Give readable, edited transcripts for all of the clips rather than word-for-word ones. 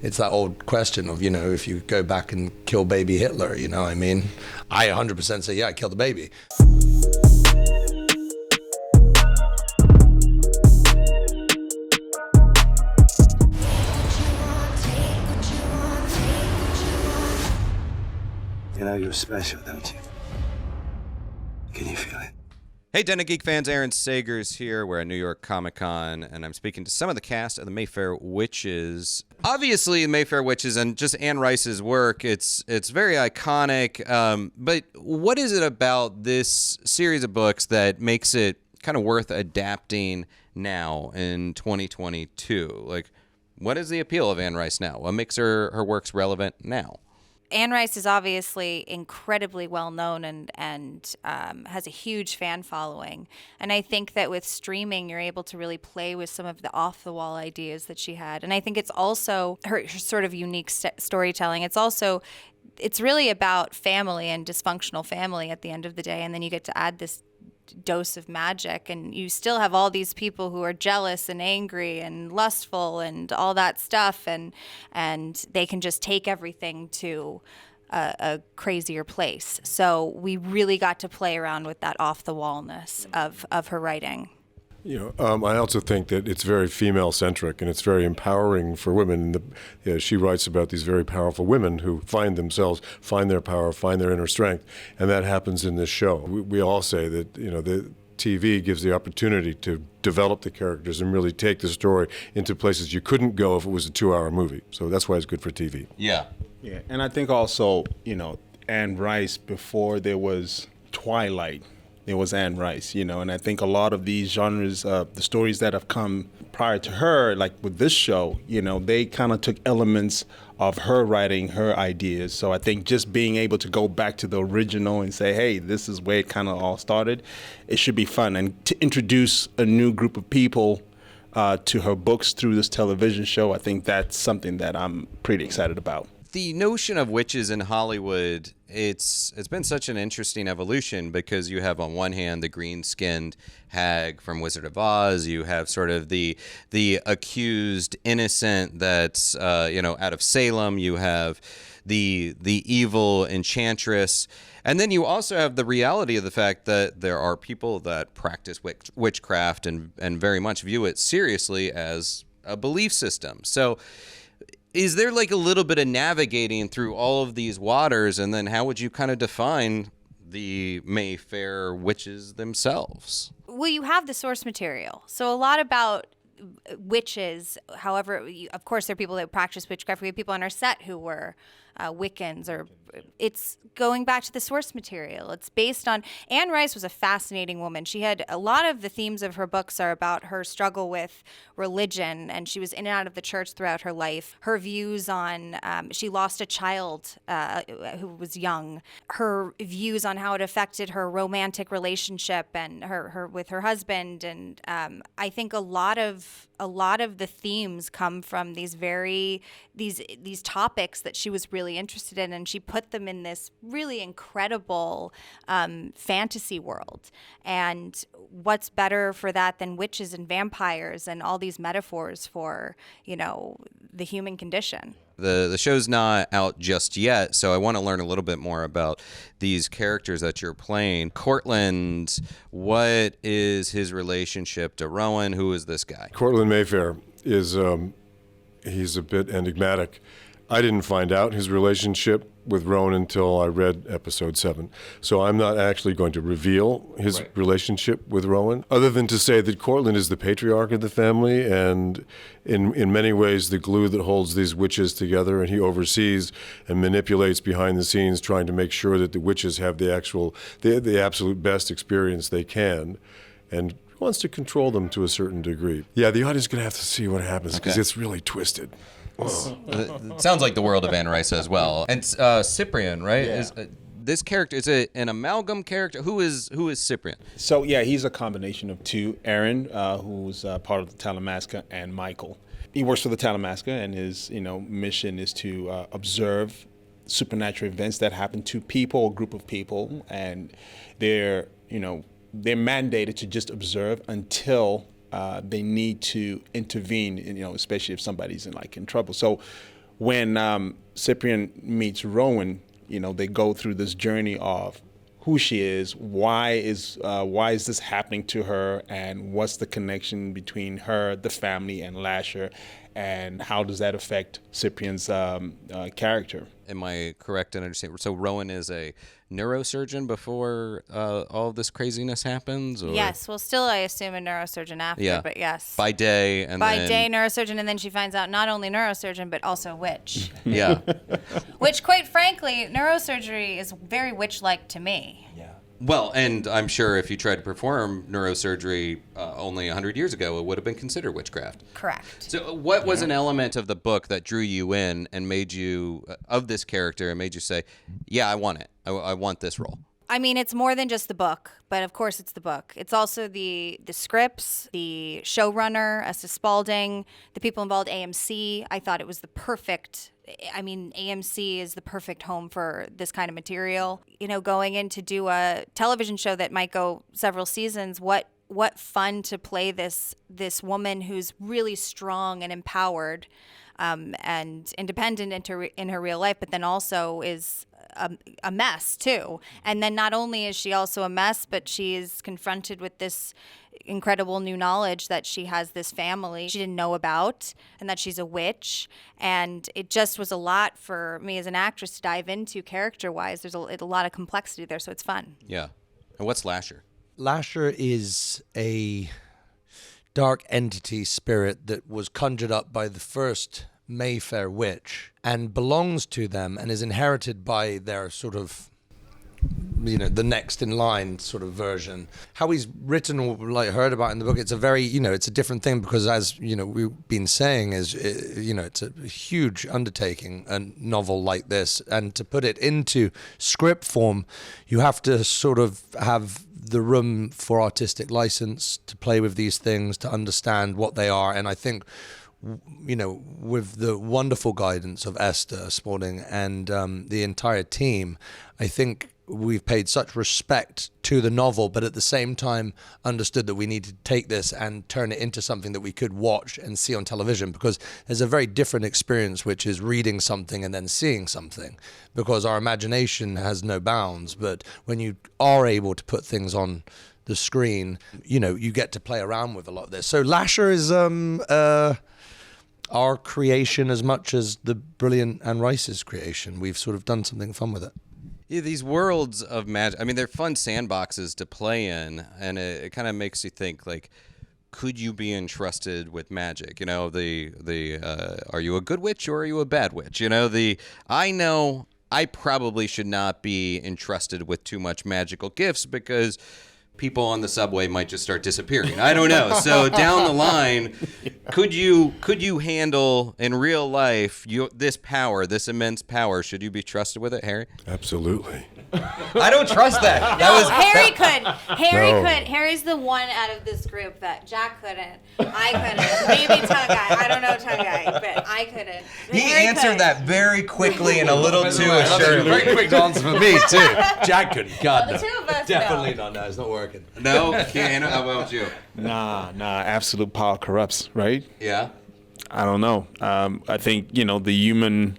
it's that old question of, if you go back and kill baby Hitler, I mean, I 100% say, yeah, kill the baby. You know you're special, don't you? Can you feel it? Hey, Den of Geek fans, Aaron Sagers here. We're at New York Comic Con, and I'm speaking to some of the cast of the Mayfair Witches. Obviously, Mayfair Witches and just Anne Rice's work, it's very iconic. But what is it about this series of books that makes it kind of worth adapting now in 2022? Like, what is the appeal of Anne Rice now? What makes her works relevant now? Anne Rice is obviously incredibly well known and has a huge fan following. And I think that with streaming, you're able to really play with some of the off-the-wall ideas that she had. And I think it's also her sort of unique storytelling. It's really about family and dysfunctional family at the end of the day. And then you get to add this dose of magic, and you still have all these people who are jealous and angry and lustful and all that stuff, and they can just take everything to a crazier place. So we really got to play around with that off-the-wallness of her writing. I also think that it's very female-centric, and it's very empowering for women. She writes about these very powerful women who find their power, find their inner strength, and that happens in this show. We all say that, the TV gives the opportunity to develop the characters and really take the story into places you couldn't go if it was a 2-hour movie. So that's why it's good for TV. Yeah, and I think also, Anne Rice, before there was Twilight, there was Anne Rice, and I think a lot of these genres, the stories that have come prior to her, like with this show, they kind of took elements of her writing, her ideas. So I think just being able to go back to the original and say, hey, this is where it kind of all started, it should be fun. And to introduce a new group of people to her books through this television show, I think that's something that I'm pretty excited about. The notion of witches in Hollywood, it's been such an interesting evolution, because you have on one hand the green-skinned hag from Wizard of Oz, you have sort of the accused innocent that's out of Salem, you have the evil enchantress, and then you also have the reality of the fact that there are people that practice witchcraft and very much view it seriously as a belief system. So is there like a little bit of navigating through all of these waters, and then how would you kind of define the Mayfair Witches themselves? Well, you have the source material. So a lot about witches, however, of course, there are people that practice witchcraft. We have people on our set who were Wiccans, or it's going back to the source material. It's based on, Anne Rice was a fascinating woman. She had a lot of the themes of her books are about her struggle with religion, and she was in and out of the church throughout her life. Her views on, she lost a child who was young. Her views on how it affected her romantic relationship and her with her husband, and I think a lot of the themes come from these topics that she was really interested in, and she put them in this really incredible fantasy world. And what's better for that than witches and vampires and all these metaphors for, the human condition? The show's not out just yet, so I want to learn a little bit more about these characters that you're playing. Cortland, what is his relationship to Rowan? Who is this guy? Cortland Mayfair is, he's a bit enigmatic. I didn't find out his relationship with Rowan until I read episode 7. So I'm not actually going to reveal his relationship with Rowan, other than to say that Cortland is the patriarch of the family, and in many ways the glue that holds these witches together, and he oversees and manipulates behind the scenes, trying to make sure that the witches have the absolute best experience they can, and wants to control them to a certain degree. Yeah, the audience is going to have to see what happens, because it's really twisted. It sounds like the world of Anne Rice as well. And Cyprian, right? Yeah. This character is an amalgam character. Who is Cyprian? So yeah, he's a combination of two. Aaron, who's part of the Talamasca, and Michael. He works for the Talamasca, and his mission is to observe supernatural events that happen to people, a group of people, and they're mandated to just observe until they need to intervene, especially if somebody's in trouble. So when Cyprian meets Rowan, you know, they go through this journey of who she is, why is this happening to her, and what's the connection between her, the family, and Lasher, and how does that affect Cyprian's character? Am I correct in understanding? So Rowan is a neurosurgeon before all of this craziness happens? Or? Yes. Well, still, I assume a neurosurgeon after, Yeah. but yes. By day and By then... day, neurosurgeon, and then she finds out not only neurosurgeon, but also witch. Yeah. Which, quite frankly, neurosurgery is very witch-like to me. Well, and I'm sure if you tried to perform neurosurgery only 100 years ago, it would have been considered witchcraft. Correct. So what was an element of the book that drew you in and made you, of this character, and made you say, yeah, I want it. I want this role? I mean, it's more than just the book, but of course it's the book. It's also the scripts, the showrunner, Estes Spalding, the people involved, AMC. I thought it was the perfect, I mean, AMC is the perfect home for this kind of material. You know, going in to do a television show that might go several seasons, what fun to play this woman who's really strong and empowered and independent in her real life, but then also is a mess too. And then not only is she also a mess, but she is confronted with this incredible new knowledge that she has this family she didn't know about and that she's a witch. And it just was a lot for me as an actress to dive into character-wise. There's a lot of complexity there, so it's fun. Yeah. And what's Lasher? Lasher is a dark entity spirit that was conjured up by the first Mayfair Witch and belongs to them and is inherited by their sort of, you know, the next in line sort of version. How he's written or like heard about in the book, it's a very, you know, it's a different thing because, as you know, we've been saying, is, you know, it's a huge undertaking, a novel like this, and to put it into script form, you have to sort of have the room for artistic license to play with these things, to understand what they are. And I think, you know, with the wonderful guidance of Esther Spalding and the entire team, I think we've paid such respect to the novel, but at the same time understood that we need to take this and turn it into something that we could watch and see on television, because there's a very different experience, which is reading something and then seeing something, because our imagination has no bounds. But when you are able to put things on the screen, you know, you get to play around with a lot of this. So Lasher is our creation as much as the brilliant Anne Rice's creation. We've sort of done something fun with it. Yeah, these worlds of magic, I mean, they're fun sandboxes to play in, and it kind of makes you think, like, could you be entrusted with magic? You know, are you a good witch or are you a bad witch? You know, I know I probably should not be entrusted with too much magical gifts because people on the subway might just start disappearing. I don't know. So down the line, could you handle in real life this power, this immense power? Should you be trusted with it, Harry? Absolutely. I don't trust that. Harry could. Harry's the one out of this group that Jack couldn't. I couldn't. Maybe Tongayi. I don't know Tongayi, but I couldn't. He Harry answered could. that very quickly and a little too assuredly. Very quick answer for me too. Jack couldn't. God, The two of us definitely know. not. No, it's not working. No, can't. How about you? Nah, absolute power corrupts, right? Yeah. I don't know. I think, you know, the human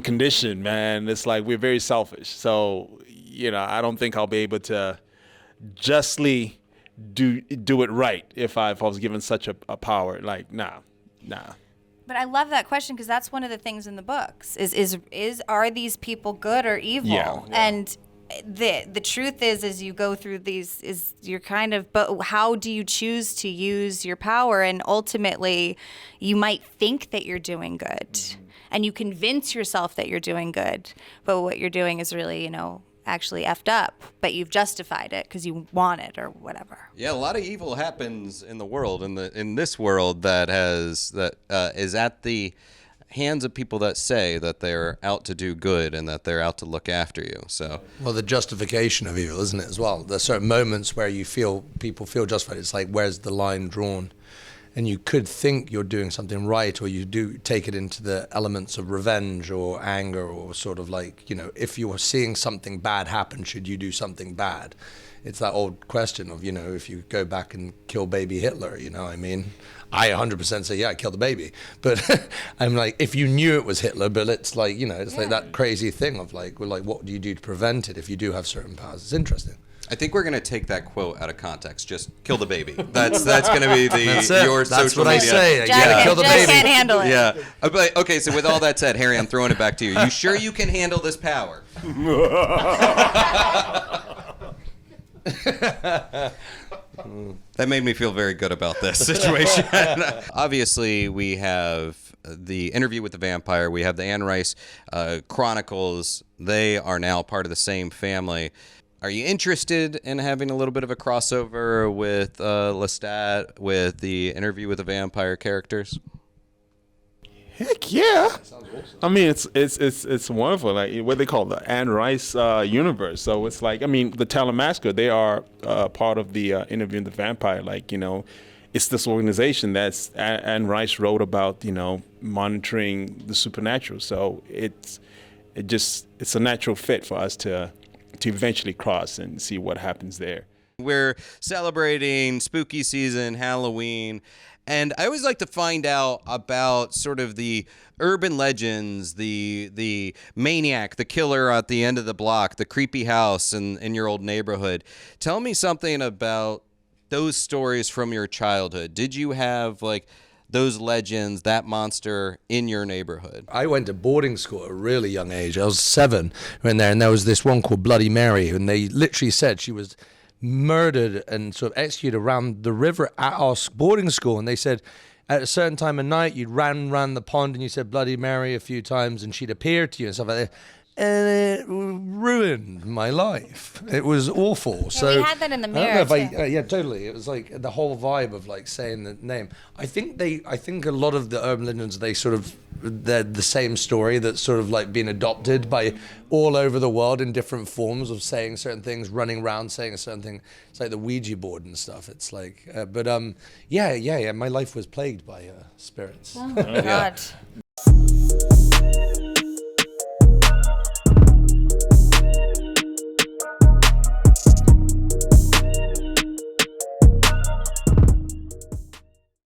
condition, man, it's like we're very selfish. So, you know, I don't think I'll be able to justly do it right if I was given such a power. Like, nah. But I love that question because that's one of the things in the books is are these people good or evil? Yeah. And the truth is, as you go through these, is you're kind of, but how do you choose to use your power? And ultimately, you might think that you're doing good, and you convince yourself that you're doing good, but what you're doing is really, you know, actually effed up, but you've justified it because you want it or whatever. Yeah, a lot of evil happens in the world, in this world that is at the hands of people that say that they're out to do good and that they're out to look after you. So, well, the justification of evil, isn't it, as well? There's certain moments where people feel justified. It's like, where's the line drawn? and you could think you're doing something right, or you do take it into the elements of revenge or anger, or sort of like, if you are seeing something bad happen, should you do something bad? It's that old question of, if you go back and kill baby Hitler, I mean, I 100% say, yeah, kill the baby. But I'm like, if you knew it was Hitler, but it's like, it's like that crazy thing of like, well, like, what do you do to prevent it if you do have certain powers? It's interesting. I think we're going to take that quote out of context. Just kill the baby. That's going to be your That's social what media. I say. Jack, Kill the Jack baby. can't handle it. Yeah. But, okay, so with all that said, Harry, I'm throwing it back to you. You sure you can handle this power? That made me feel very good about this situation. Obviously, we have the Interview with the Vampire. We have the Anne Rice Chronicles. They are now part of the same family. Are you interested in having a little bit of a crossover with Lestat, with the Interview with the Vampire characters? Heck yeah! I mean, it's wonderful. Like what they call the Anne Rice universe. So it's like, I mean, the Talamasca, they are part of the Interview with the Vampire. Like, it's this organization that's Anne Rice wrote about, monitoring the supernatural. So it's a natural fit for us to eventually cross and see what happens there. We're celebrating spooky season, Halloween, and I always like to find out about sort of the urban legends, the maniac, the killer at the end of the block, the creepy house in your old neighborhood. Tell me something about those stories from your childhood. Did you have like those legends, that monster in your neighborhood? I went to boarding school at a really young age. I was 7 when there, and there was this one called Bloody Mary, and they literally said she was murdered and sort of executed around the river at our boarding school. And they said at a certain time of night, you'd ran around the pond and you said Bloody Mary a few times, and she'd appear to you and stuff like that. And it ruined my life. It was awful. Yeah, so we had that in the I don't know mirror, if yeah, totally. It was like the whole vibe of like saying the name. I think a lot of the urban legends, they're the same story that's sort of like been adopted by all over the world in different forms of saying certain things, running around saying a certain thing. It's like the Ouija board and stuff. It's like, yeah. My life was plagued by spirits. Oh my God.